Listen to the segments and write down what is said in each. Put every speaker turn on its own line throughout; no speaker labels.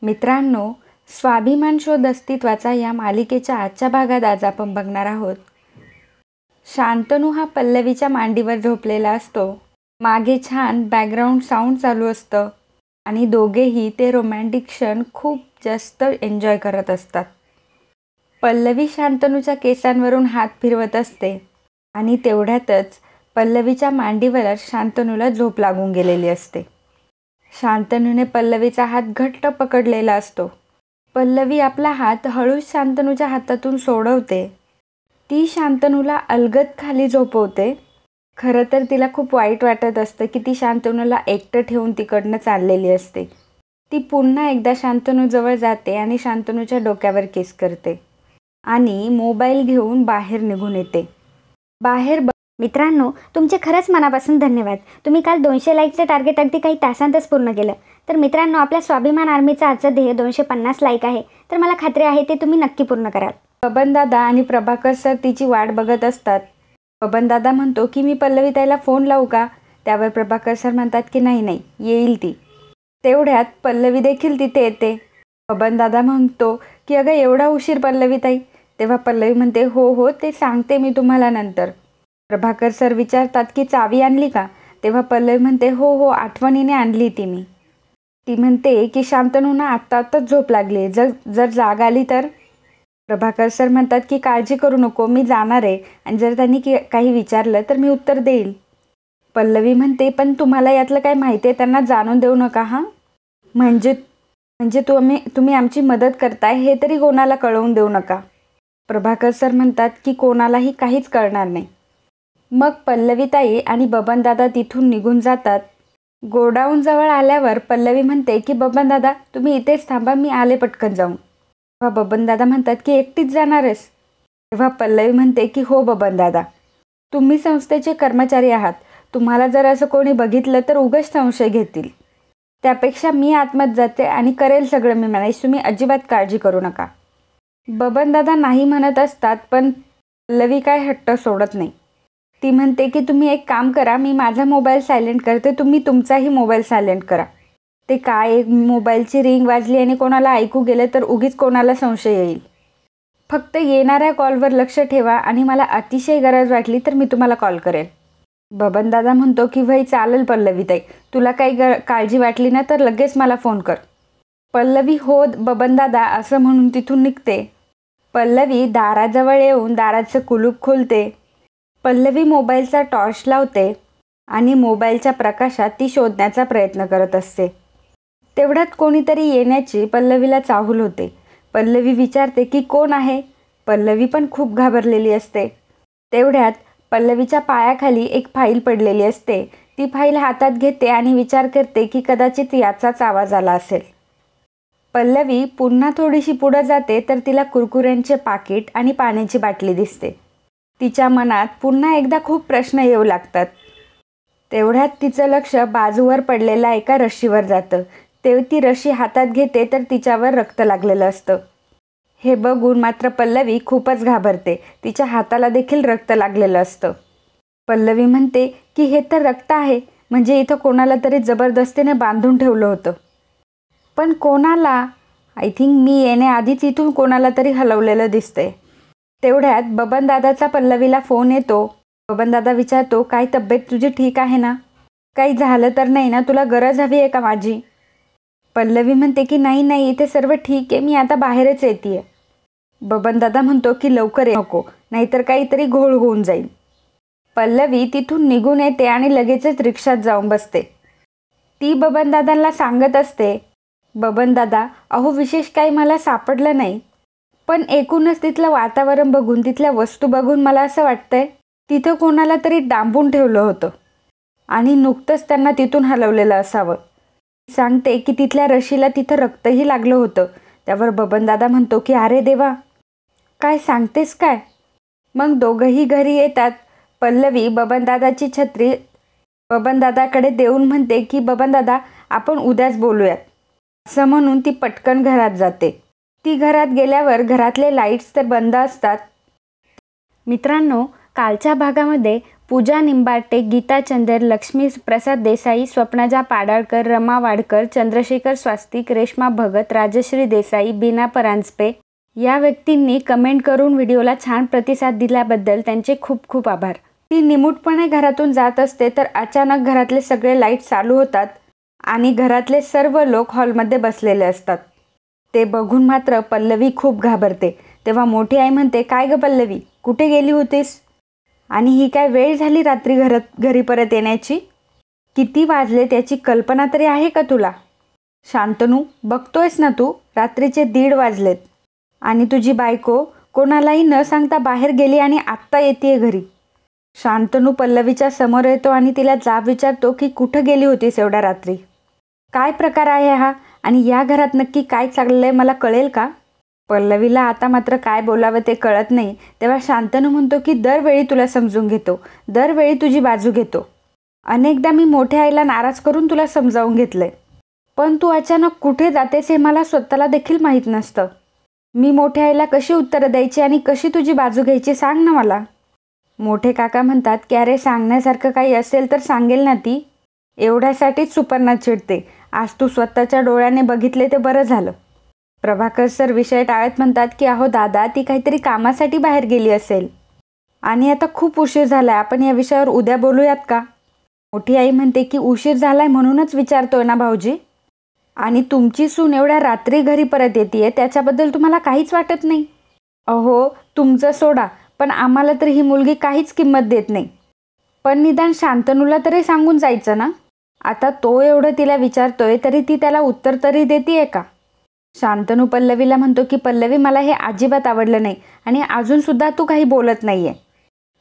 मित्रांनो, स्वाभिमान शोध अस्तित्वाचा या मालिकेच्या आजच्या भागात आज आपण बघणार आहोत. शांतनू हा पल्लवीच्या मांडीवर झोपलेला असतो. मागे छान बॅकग्राऊंड साऊंड चालू असतं आणि दोघेही ते रोमॅन्टिक क्षण खूप जास्त एन्जॉय करत असतात. पल्लवी शांतनूच्या केसांवरून हात फिरवत असते आणि तेवढ्यातच पल्लवीच्या मांडीवर शांतनूला झोप लागून गेलेली असते. शांतनूने पल्लवीचा हात घट्ट पकडलेला असतो. पल्लवी आपला हात हळूच शांतनूच्या हातातून सोडवते. ती शांतनूला अलगद खाली झोपवते. खरं तर तिला खूप वाईट वाटत असतं की ती शांतनूला एकटं ठेवून तिकडनं चाललेली असते. ती पुन्हा एकदा शांतनूजवळ जाते आणि शांतनूच्या डोक्यावर किस करते आणि मोबाईल घेऊन बाहेर निघून येते.
मित्रांनो, तुमचे खरंच मनापासून धन्यवाद. तुम्ही काल 200 लाईकचं टार्गेट अगदी काही तासांतच पूर्ण केलं. तर मित्रांनो, आपल्या स्वाभिमान आर्मीचं आजचं ध्येय 250 लाईक आहे. तर मला खात्री आहे ते तुम्ही नक्की पूर्ण कराल.
बबनदादा आणि प्रभाकर सर तिची वाट बघत असतात. बबनदादा म्हणतो की मी पल्लवी ताईला फोन लावू का? त्यावर प्रभाकर सर म्हणतात की नाही येईल ती. तेवढ्यात पल्लवी देखील तिथे येते. बबनदादा म्हणतो की अगं एवढा उशीर पल्लवी ताई? तेव्हा पल्लवी म्हणते हो ते सांगते मी तुम्हाला नंतर. प्रभाकर सर विचारतात की चावी आणली का? तेव्हा पल्लवी म्हणते हो आठवणीने आणली ती मी. ती म्हणते की शांतनूना आत्ताच झोप लागली, जर जाग आली तर? प्रभाकर सर म्हणतात की काळजी करू नको, मी जाणार आहे आणि जर त्यांनी काही विचारलं तर मी उत्तर देईल. पल्लवी म्हणते पण तुम्हाला यातलं काय माहिती आहे, त्यांना जाणून देऊ नका हां. म्हणजे तुम्ही आमची मदत करताय हे तरी कोणाला कळवून देऊ नका. प्रभाकर सर म्हणतात की कोणालाही काहीच कळणार नाही. मग पल्लवीताई आणि बबनदादा तिथून निघून जातात. गोडाऊनजवळ आल्यावर पल्लवी म्हणते की बबनदादा तुम्ही इथेच थांबा, मी आले पटकन जाऊन. तेव्हा बबनदादा म्हणतात की एकटीच जाणारच? तेव्हा पल्लवी म्हणते की हो बबनदादा, तुम्ही संस्थेचे कर्मचारी आहात. तुम्हाला जर असं कोणी बघितलं तर उगाच संशय घेतील. त्यापेक्षा मी आतमध्ये जाते आणि करेल सगळं मी मॅनेज, तुम्ही अजिबात काळजी करू नका. बबनदादा नाही म्हणत असतात पण पल्लवी काय हट्ट सोडत नाही. ती म्हणते की तुम्ही एक काम करा, मी माझा मोबाईल सायलेंट करते, तुम्ही तुमचाही मोबाईल सायलेंट करा. ते काय मोबाईलची रिंग वाजली आणि कोणाला ऐकू गेलं तर उगीच कोणाला संशय येईल. फक्त येणाऱ्या कॉलवर लक्ष ठेवा आणि मला अतिशय गरज वाटली तर मी तुम्हाला कॉल करेल. बबनदादा म्हणतो की वही चालेल पल्लवीताई, तुला काही काळजी वाटली ना तर लगेच मला फोन कर. पल्लवी हो बबनदादा असं म्हणून तिथून निघते. पल्लवी दाराजवळ येऊन दाराचं कुलूप खोलते. पल्लवी मोबाईलचा टॉर्च लावते आणि मोबाईलच्या प्रकाशात ती शोधण्याचा प्रयत्न करत असते. तेवढ्यात कोणीतरी येण्याची पल्लवीला चाहूल होते. पल्लवी विचारते की कोण आहे? पल्लवी पण खूप घाबरलेली असते. तेवढ्यात पल्लवीच्या पायाखाली एक फाईल पडलेली असते. ती फाईल हातात घेते आणि विचार करते की कदाचित याचाच आवाज आला असेल. पल्लवी पुन्हा थोडीशी पुढं जाते तर तिला कुरकुऱ्यांचे पाकिट आणि पाण्याची बाटली दिसते. तिच्या मनात पुन्हा एकदा खूप प्रश्न येऊ लागतात. तेवढ्यात तिचं लक्ष बाजूवर पडलेल्या एका रश्शीवर जातं. ती रश्शी हातात घेते तर तिच्यावर रक्त लागलेलं असतं. हे बघून मात्र पल्लवी खूपच घाबरते. तिच्या हाताला देखील रक्त लागलेलं असतं. पल्लवी म्हणते की हे तर रक्त आहे, म्हणजे इथं कोणाला तरी जबरदस्तीने बांधून ठेवलं होतं. पण कोणाला? आय थिंक मी येण्याआधीच इथून कोणाला तरी हलवलेलं दिसतंय. तेवढ्यात बबनदादाचा पल्लवीला फोन येतो. बबनदादा विचारतो काय तब्येत तुझी ठीक आहे ना? काही झालं तर नाही ना? तुला गरज हवी आहे का माझी? पल्लवी म्हणते की नाही इथे सर्व ठीक आहे, मी आता बाहेरच येते. बबनदादा म्हणतो की लवकर ये नको, नाहीतर काहीतरी घोळ होऊन जाईल. पल्लवी तिथून निघून येते आणि लगेचच रिक्षात जाऊन बसते. ती बबनदादांना सांगत असते, बबनदादा अहो विशेष काही मला सापडलं नाही, पण एकूणच तिथलं वातावरण बघून, तिथल्या वस्तू बघून मला असं वाटतंय तिथं कोणाला तरी डांबून ठेवलं होतं आणि नुकतंच त्यांना तिथून हलवलेलं असावं. सांगते की तिथल्या रशीला तिथं रक्तही लागलं होतं. त्यावर बबनदादा म्हणतो की अरे देवा, काय सांगतेस काय? मग दोघंही घरी येतात. पल्लवी बबनदादाची छत्री बबनदादाकडे देऊन म्हणते की बबनदादा आपण उद्याच बोलूयात. असं म्हणून ती पटकन घरात जाते. ती घरात गेल्यावर घरातले लाईट्स तर बंद असतात.
मित्रांनो, कालच्या भागामध्ये
पूजा निंबाटे, गीता चंदर, लक्ष्मी प्रसाद देसाई, स्वप्नाजा पाडाळकर, रमा वाडकर, चंद्रशेखर स्वास्तिक, रेश्मा भगत, राजश्री देसाई, बीना परांजपे या व्यक्तींनी कमेंट करून व्हिडिओला छान प्रतिसाद दिल्याबद्दल त्यांचे खूप खूप आभार. ती निमूटपणे घरातून जात असते तर अचानक घरातले सगळे लाईट चालू होतात आणि घरातले सर्व लोक हॉलमध्ये बसलेले असतात. ते बघून मात्र पल्लवी खूप घाबरते. तेव्हा मोठी आई म्हणते, काय ग पल्लवी, कुठे गेली होतीस? आणि ही काय वेळ झाली रात्री घरी परत येण्याची? किती वाजले त्याची कल्पना तरी आहे का तुला? शांतनू, बघतोयस ना तू, रात्रीचे 1:30 वाजलेत आणि तुझी बायको कोणालाही न सांगता बाहेर गेली आणि आत्ता येते घरी. शांतनू पल्लवीच्या समोर येतो आणि तिला जाब विचारतो की कुठं गेली होतीस एवढ्या रात्री? काय प्रकार आहे हा आणि या घरात नक्की काय चाललंय मला कळेल का? पल्लवीला आता मात्र काय बोलावं ते कळत नाही. तेव्हा शांतनू म्हणतो की दरवेळी तुला समजून घेतो, दरवेळी तुझी बाजू घेतो. अनेकदा मी मोठ्या आईला नाराज करून तुला समजावून घेतलंय, पण तू अचानक कुठे जातेस हे मला स्वतःला देखील माहीत नसतं. मी मोठ्या आईला कशी उत्तरं द्यायची आणि कशी तुझी बाजू घ्यायची सांग ना मला. मोठे काका म्हणतात की अरे सांगण्यासारखं काही असेल तर सांगेल ना ती, एवढ्यासाठीच सुपर्णा चिडते. आज तू स्वतःच्या डोळ्याने बघितले ते बरं झालं. प्रभाकर सर विषय टाळत म्हणतात की अहो दादा, ती काहीतरी कामासाठी बाहेर गेली असेल आणि आता खूप उशीर झालाय, आपण या विषयावर उद्या बोलूयात का? मोठी आई म्हणते की उशीर झालाय म्हणूनच विचारतोय ना भाऊजी, आणि तुमची सून एवढ्या रात्री घरी परत येते त्याच्याबद्दल तुम्हाला काहीच वाटत नाही? अहो तुमचं सोडा, पण आम्हाला तर ही मुलगी काहीच किंमत देत नाही. पण निदान शांतनूला तरी सांगून जायचं ना. आता तो एवढं तिला विचारतोय तरी ती त्याला उत्तर तरी देतीये का? शांतनू पल्लवीला म्हणतो की पल्लवी, मला हे अजिबात आवडलं नाही आणि अजूनसुद्धा तू काही बोलत नाही आहे.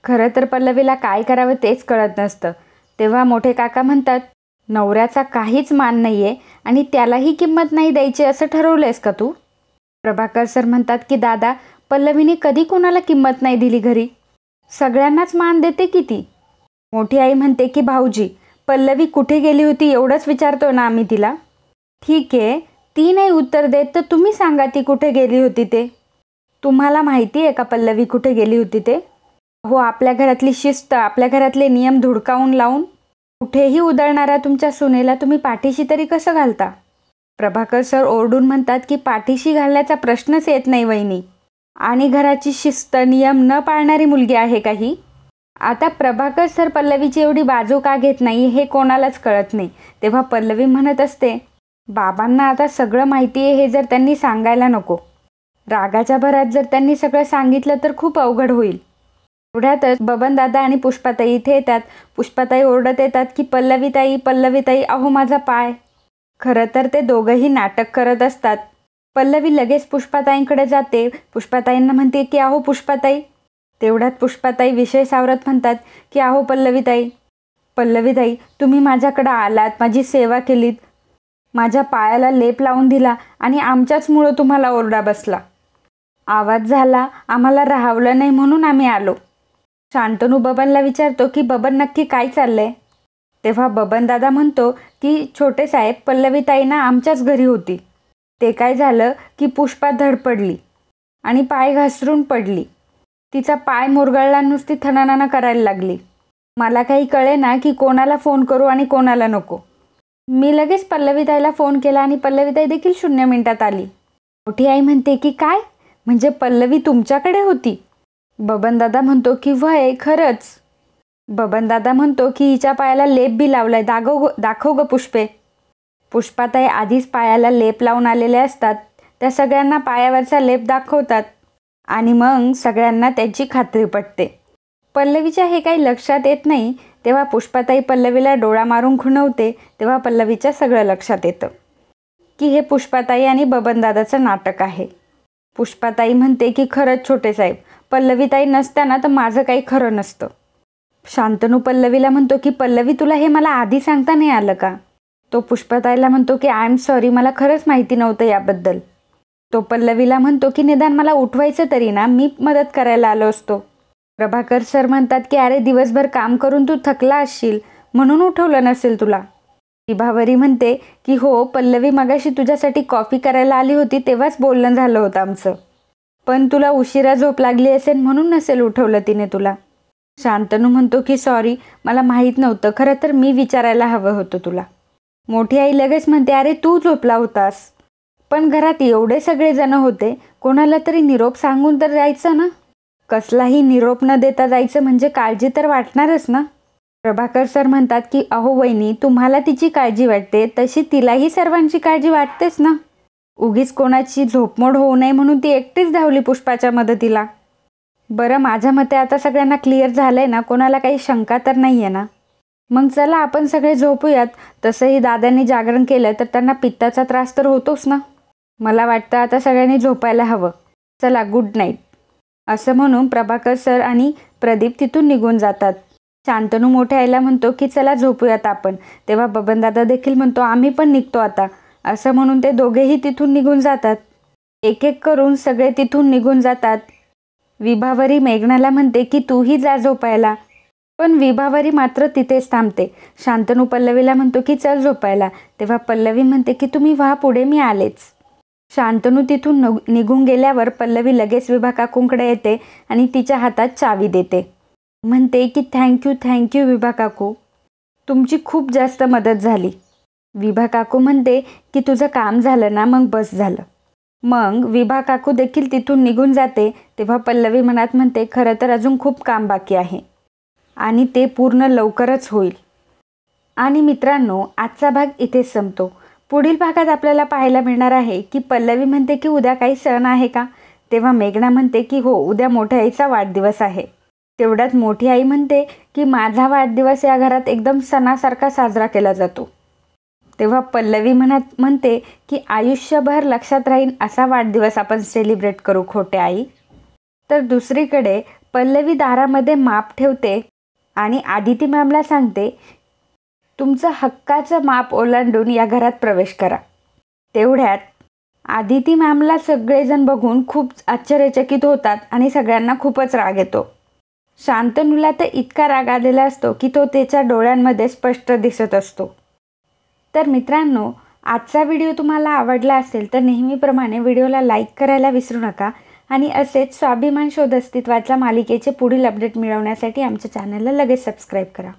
खरं तर पल्लवीला काय करावं तेच कळत नसतं. तेव्हा मोठे काका म्हणतात, नवऱ्याचा काहीच मान नाही आहे आणि त्यालाही किंमत नाही द्यायची असं ठरवलंयस का तू? प्रभाकर सर म्हणतात की दादा, पल्लवीने कधी कोणाला किंमत नाही दिली घरी, सगळ्यांनाच मान देते की ती. मोठी आई म्हणते की भाऊजी, पल्लवी कुठे गेली होती एवढंच विचारतो ना आम्ही तिला. ठीक आहे, ती नाही उत्तर देत तर तुम्ही सांगा ती कुठे गेली होती ते. तुम्हाला माहिती आहे का पल्लवी कुठे गेली होती ते? हो, आपल्या घरातली शिस्त, आपल्या घरातले नियम धुडकावून लावून कुठेही उधळणाऱ्या तुमच्या सुनेला तुम्ही पाठीशी तरी कसं घालता? प्रभाकर सर ओरडून म्हणतात की पाठीशी घालण्याचा प्रश्नच येत नाही वहिनी, आणि घराची शिस्त नियम न पाळणारी मुलगी आहे काही. आता प्रभाकर सर पल्लवीची एवढी बाजू का घेत नाही हे कोणालाच कळत नाही. तेव्हा पल्लवी म्हणत असते, बाबांना आता सगळं माहिती आहे हे जर त्यांनी सांगायला नको. रागाच्या भरात जर त्यांनी सगळं सांगितलं तर खूप अवघड होईल. एवढ्यातच बबनदादा आणि पुष्पाताई इथे येतात. पुष्पाताई ओरडत येतात की पल्लवीताई, पल्लवीताई, अहो माझा पाय. खरं तर ते दोघंही नाटक करत असतात. पल्लवी लगेच पुष्पाताईंकडे जाते. पुष्पाताईंना म्हणते की अहो पुष्पाताई. तेवढ्यात पुष्पाताई विषय सावरत म्हणतात की अहो पल्लवीताई, पल्लवीताई, तुम्ही माझ्याकडं आलात, माझी सेवा केलीत, माझ्या पायाला लेप लावून दिला आणि आमच्याचमुळं तुम्हाला ओरडा बसला. आवाज झाला, आम्हाला राहावलं नाही म्हणून आम्ही आलो. शांतनू बबनला विचारतो की बबन नक्की काय चाललंय? तेव्हा बबनदादा म्हणतो की छोटे साहेब, पल्लवीताई ना आमच्याच घरी होती. ते काय झालं की पुष्पा धडपडली आणि पाय घसरून पडली. तिचा पाय मुरगळला, नुसती थणानाना करायला लागली. मला काही कळे ना की कोणाला फोन करू आणि कोणाला नको. मी लगेच पल्लवीताईला फोन केला आणि पल्लवीताई देखील 0 मिनिटात आली. मोठी आई म्हणते की काय, म्हणजे पल्लवी तुमच्याकडे होती? बबनदादा म्हणतो की वय खरंच. बबनदादा म्हणतो की हिच्या पायाला लेप बी लावलाय, दाखव ग पुष्पे. पुष्पाताई आधीच पायाला लेप लावून आलेल्या असतात. त्या सगळ्यांना पायावरचा लेप दाखवतात आणि मग सगळ्यांना त्याची खात्री पटते. पल्लवीच्या हे काही लक्षात येत नाही. तेव्हा पुष्पाताई पल्लवीला डोळा मारून खुणवते. तेव्हा पल्लवीच्या सगळं लक्षात येतं की हे पुष्पाताई आणि बबनदादाचं नाटक आहे. पुष्पाताई म्हणते की खरंच छोटे साहेब, पल्लवीताई नसत्याना तर माझं काही खरं नसतं. शांतनू पल्लवीला म्हणतो की पल्लवी, तुला हे मला आधी सांगता नाही आलं का? तो पुष्पाताईला म्हणतो की आय एम सॉरी, मला खरंच माहिती नव्हतं याबद्दल. तो पल्लवीला म्हणतो की निदान मला उठवायचं तरी ना, मी मदत करायला आलो असतो. प्रभाकर सर म्हणतात की अरे दिवसभर काम करून तू थकला असशील म्हणून उठवलं नसेल तुला. विभावरी म्हणते की हो, पल्लवी मगाशी तुझ्यासाठी कॉफी करायला आली होती तेव्हाच बोलणं झालं होतं आमचं, पण तुला उशिरा झोप लागली असेल म्हणून नसेल उठवलं तिने तुला. शांतनू म्हणतो की सॉरी, मला माहीत नव्हतं, खरं तर मी विचारायला हवं होतं तुला. मोठी आई लगेच म्हणते, अरे तू झोपला होतास. पण घरात एवढे सगळे जण होते, कोणाला तरी निरोप सांगून तर जायचं ना. कसलाही निरोप न देता जायचं म्हणजे काळजी तर वाटणारच ना. प्रभाकर सर म्हणतात की अहो वहिनी, तुम्हाला तिची काळजी वाटते तशी तिलाही सर्वांची काळजी वाटतेच ना. उगीच कोणाची झोपमोड होऊ नये म्हणून ती एकटीच धावली पुष्पाच्या मदतीला. बरं, माझ्या मते आता सगळ्यांना क्लिअर झालंय ना, कोणाला काही शंका तर नाही आहे ना. मग चला आपण सगळे झोपूयात. तसंही दादांनी जागरण केलं तर त्यांना पित्ताचा त्रास तर होतोच ना. मला वाटतं आता सगळ्यांनी झोपायला हवं. चला, गुड नाईट. असं म्हणून प्रभाकर सर आणि प्रदीप तिथून निघून जातात. शांतनू मोठ्या आईला म्हणतो की चला झोपूयात आपण. तेव्हा बबनदादा देखील म्हणतो आम्ही पण निघतो आता. असं म्हणून ते दोघेही तिथून निघून जातात. एक एक करून सगळे तिथून निघून जातात. विभावरी मेघनाला म्हणते की तूही जा झोपायला. पण विभावरी मात्र तिथेच थांबते. शांतनू पल्लवीला म्हणतो की चल झोपायला. तेव्हा पल्लवी म्हणते की तुम्ही व्हा पुढे, मी आलेच. शांतनू तिथून निघून गेल्यावर पल्लवी लगेच विभा काकूंकडे येते आणि तिच्या हातात चावी देते. म्हणते की थँक्यू विभा काकू, तुमची खूप जास्त मदत झाली. विभा काकू म्हणते की तुझं काम झालं ना, मग बस झालं. मग विभा काकू देखील तिथून निघून जाते. तेव्हा पल्लवी मनात म्हणते खरं तर अजून खूप काम बाकी आहे आणि ते पूर्ण लवकरच होईल. आणि मित्रांनो, आजचा भाग इथेच संपतो. पुढील भागात आपल्याला पाहायला मिळणार आहे की पल्लवी म्हणते की उद्या काही सण आहे का. तेव्हा मेघना म्हणते की हो, उद्या मोठ्या आईचा वाढदिवस आहे. तेवढ्यात मोठी आई म्हणते की माझा वाढदिवस या घरात एकदम सणासारखा साजरा केला जातो. तेव्हा पल्लवी म्हणते की आयुष्यभर लक्षात राहील असा वाढदिवस आपण सेलिब्रेट करू खोट्या आई. तर दुसरीकडे पल्लवी दारामध्ये माप ठेवते आणि आदिती मॅमला सांगते तुमचं हक्काचं माप ओलांडून या घरात प्रवेश करा. तेवढ्यात आदिती मॅमला सगळेजण बघून खूप आश्चर्यचकित होतात आणि सगळ्यांना खूपच राग येतो. शांतनूला तर इतका राग आलेला असतो की तो त्याच्या डोळ्यांमध्ये स्पष्ट दिसत असतो. तर मित्रांनो, आजचा व्हिडिओ तुम्हाला आवडला असेल तर नेहमीप्रमाणे व्हिडिओला लाईक करायला विसरू नका आणि असेच स्वाभिमान शोध अस्तित्वाच्या मालिकेचे पुढील अपडेट मिळवण्यासाठी आमच्या चॅनलला लगेच सबस्क्राईब करा.